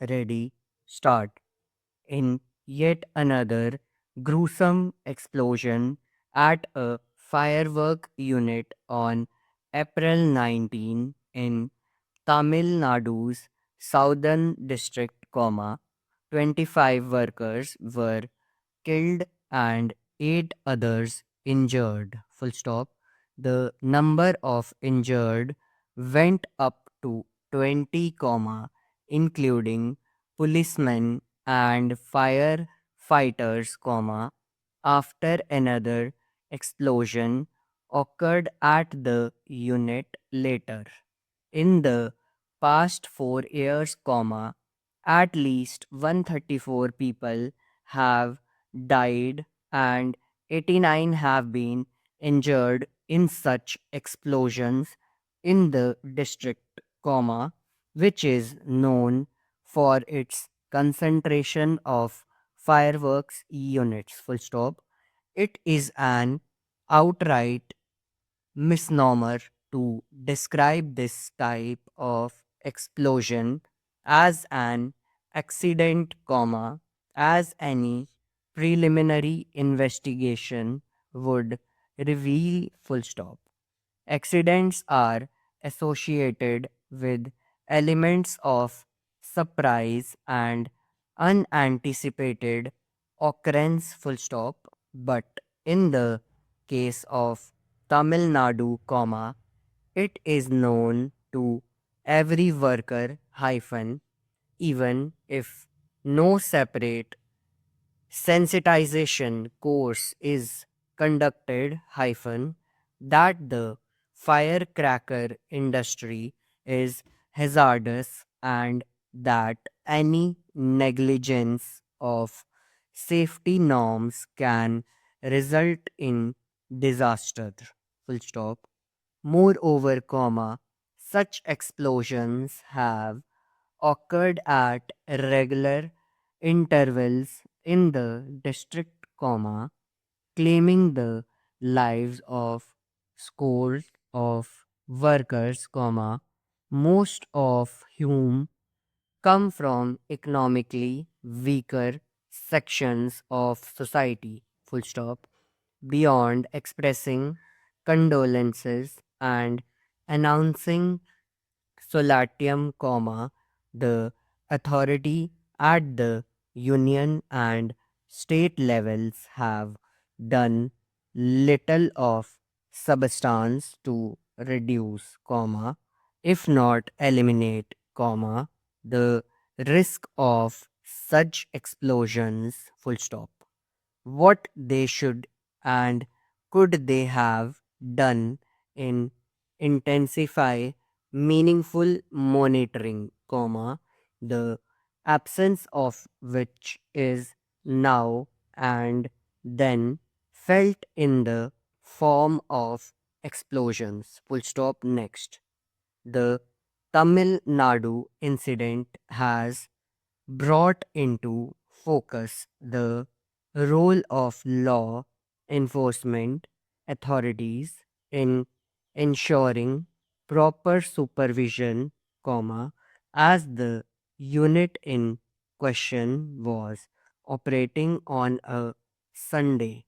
Ready, start. In yet another gruesome explosion at a firework unit on April 19 in Tamil Nadu's southern district, 25 workers were killed and 8 others injured. Full stop. The number of injured went up to 20, including policemen and firefighters, after another explosion occurred at the unit later. In the past 4 years, at least 134 people have died and 89 have been injured in such explosions in the district, which is known for its concentration of fireworks units. Full stop. It is an outright misnomer to describe this type of explosion as an accident, as any preliminary investigation would reveal. Full stop. Accidents are associated with elements of surprise and unanticipated occurrence, full stop. But in the case of Tamil Nadu, it is known to every worker hyphen, even if no separate sensitization course is conducted hyphen, that the firecracker industry is hazardous and that any negligence of safety norms can result in disaster. Full stop. Moreover, such explosions have occurred at regular intervals in the district, claiming the lives of scores of workers, most of whom come from economically weaker sections of society. Full stop. Beyond expressing condolences and announcing solatium, the authority at the union and state levels have done little of substance to reduce, if not eliminate, the risk of such explosions. Full stop. What they should and could they have done in intensify meaningful monitoring, the absence of which is now and then felt in the form of explosions. Full stop. Next. The Tamil Nadu incident has brought into focus the role of law enforcement authorities in ensuring proper supervision, as the unit in question was operating on a Sunday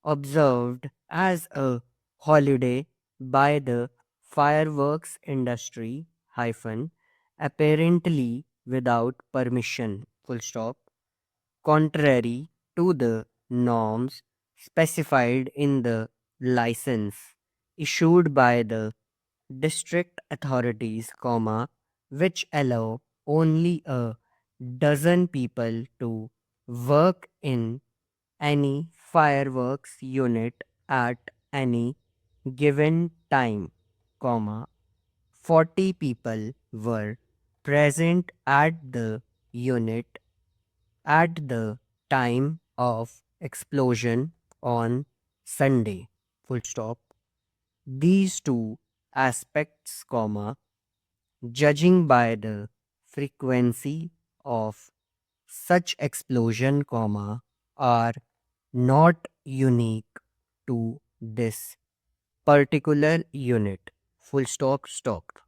observed as a holiday by the fireworks industry apparently without permission, full stop, contrary to the norms specified in the license issued by the district authorities, which allow only a dozen people to work in any fireworks unit at any given time, 40 people were present at the unit at the time of explosion on Sunday. Full stop. These two aspects, judging by the frequency of such explosion, are not unique to this particular unit. Full stop. Stopped.